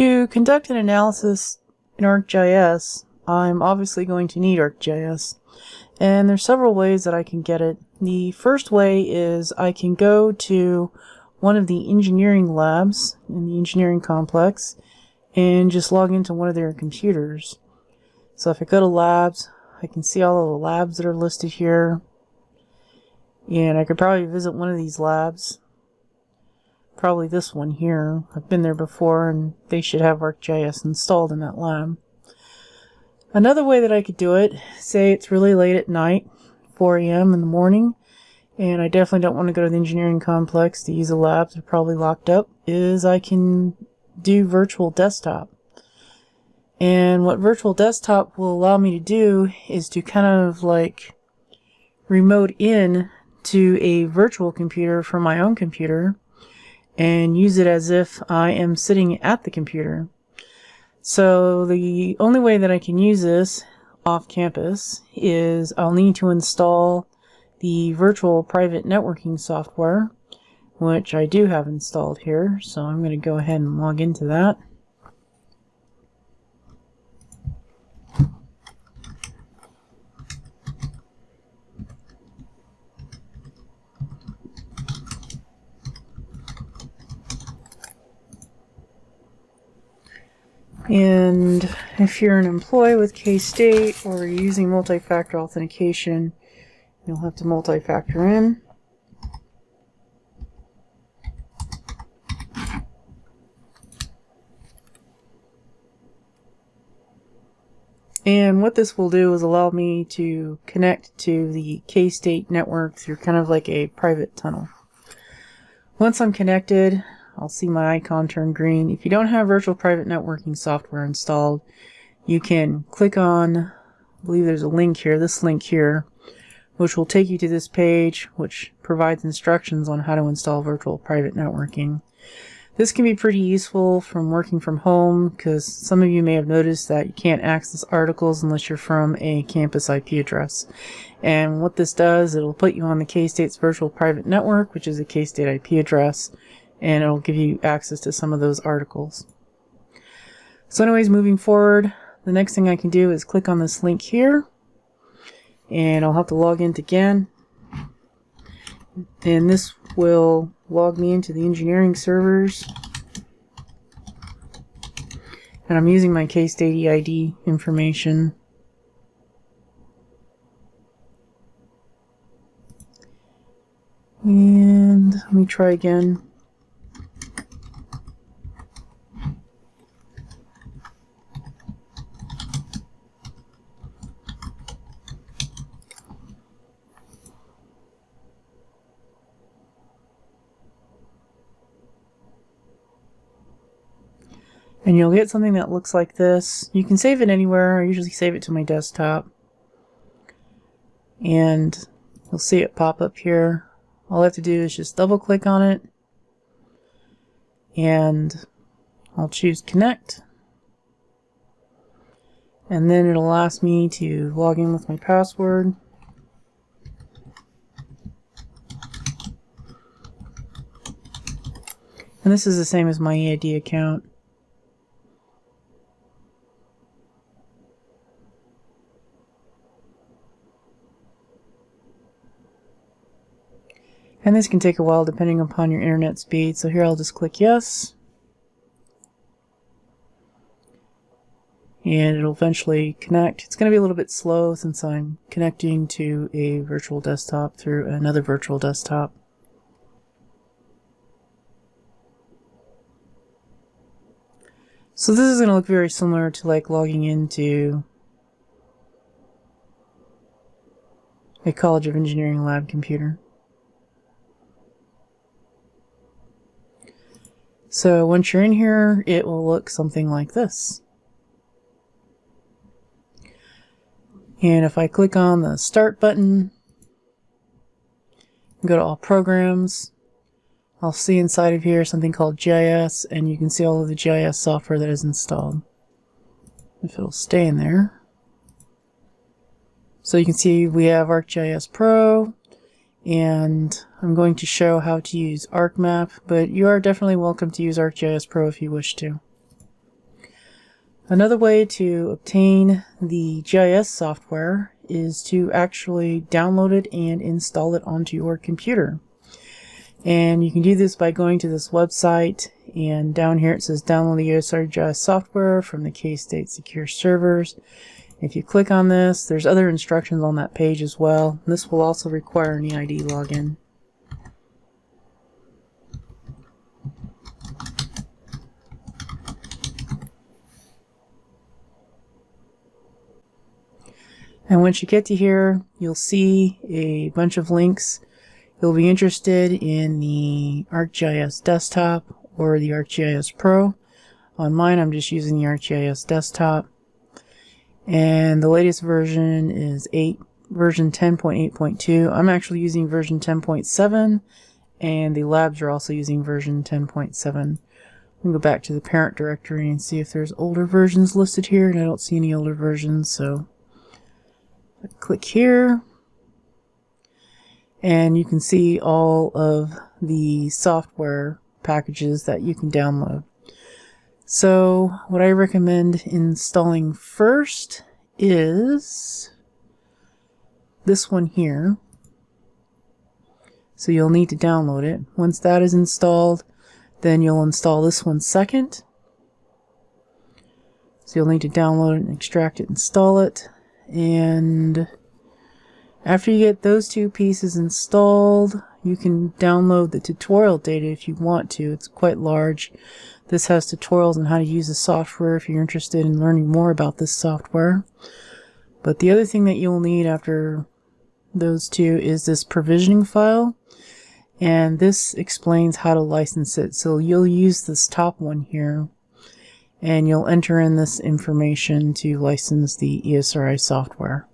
To conduct an analysis in ArcGIS, I'm obviously going to need ArcGIS, and there's several ways that I can get it. The first way is I can go to one of the engineering labs in the engineering complex and just log into one of their computers. So if I go to labs, I can see all of the labs that are listed here, and I could probably visit one of these labs. Probably this one here. I've been there before and they should have ArcGIS installed in that lab. Another way that I could do it, say it's really late at night, 4 a.m. in the morning, and I definitely don't want to go to the engineering complex to use the labs, they're probably locked up, is I can do virtual desktop. And what virtual desktop will allow me to do is to kind of like remote in to a virtual computer from my own computer and use it as if I am sitting at the computer. So the only way that I can use this off campus is I'll need to install the virtual private networking software, which I do have installed here. So I'm going to go ahead and log into that. And if you're an employee with K-State or you're using multi-factor authentication, you'll have to multi-factor in. And what this will do is allow me to connect to the K-State network through kind of like a private tunnel. Once I'm connected, I'll see my icon turn green. If you don't have virtual private networking software installed, you can click on, I believe there's a link here, this link here, which will take you to this page, which provides instructions on how to install virtual private networking. This can be pretty useful from working from home, because some of you may have noticed that you can't access articles unless you're from a campus IP address. And what this does, it'll put you on the K-State's virtual private network, which is a K-State IP address, and it'll give you access to some of those articles. So anyways, moving forward, the next thing I can do is click on this link here, and I'll have to log in again. And this will log me into the engineering servers. And I'm using my K-State EID information. And let me try again. And you'll get something that looks like this. You can save it anywhere. I usually save it to my desktop. And you'll see it pop up here. All I have to do is just double click on it. And I'll choose connect. And then it'll ask me to log in with my password. And this is the same as my EID account. And this can take a while depending upon your internet speed. So here I'll just click yes. And it'll eventually connect. It's going to be a little bit slow since I'm connecting to a virtual desktop through another virtual desktop. So this is going to look very similar to like logging into a College of Engineering lab computer. So once you're in here, it will look something like this. And if I click on the Start button, go to All Programs, I'll see inside of here something called GIS, and you can see all of the GIS software that is installed. If it'll stay in there. So you can see we have ArcGIS Pro, and I'm going to show how to use ArcMap, but you are definitely welcome to use ArcGIS Pro if you wish to. Another way to obtain the GIS software is to actually download it and install it onto your computer. And you can do this by going to this website, and down here it says download the ArcGIS software from the K-State Secure Servers. If you click on this, there's other instructions on that page as well. This will also require an EID login. And once you get to here, you'll see a bunch of links. You'll be interested in the ArcGIS Desktop or the ArcGIS Pro. On mine, I'm just using the ArcGIS Desktop. And the latest version is version 10.8.2. I'm actually using version 10.7, and the labs are also using version 10.7. We can go back to the parent directory and see if there's older versions listed here, and I don't see any older versions, so click here, and you can see all of the software packages that you can download. So what I recommend installing first is this one here. So you'll need to download it. Once that is installed, then you'll install this one second. So you'll need to download it and extract it, install it. And after you get those two pieces installed, you can download the tutorial data if you want to. It's quite large. This has tutorials on how to use the software if you're interested in learning more about this software. But the other thing that you'll need after those two is this provisioning file, and this explains how to license it. So you'll use this top one here, and you'll enter in this information to license the ESRI software.